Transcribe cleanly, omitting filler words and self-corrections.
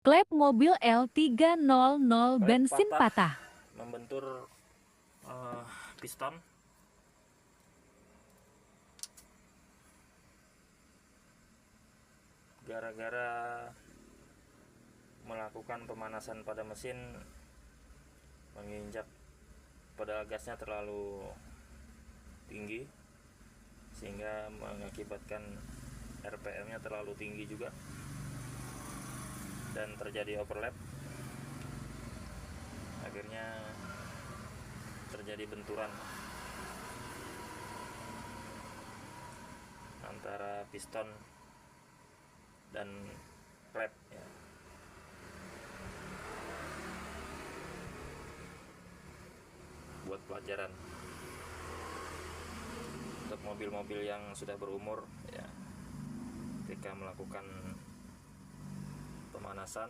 Klep mobil L300 Klep bensin patah. membentur piston. Gara-gara melakukan pemanasan pada mesin, menginjak pedal gasnya terlalu tinggi sehingga mengakibatkan RPM-nya terlalu tinggi juga dan terjadi overlap. Akhirnya terjadi benturan antara piston dan klep ya. Buat pelajaran untuk mobil-mobil yang sudah berumur ya, ketika melakukan pemanasan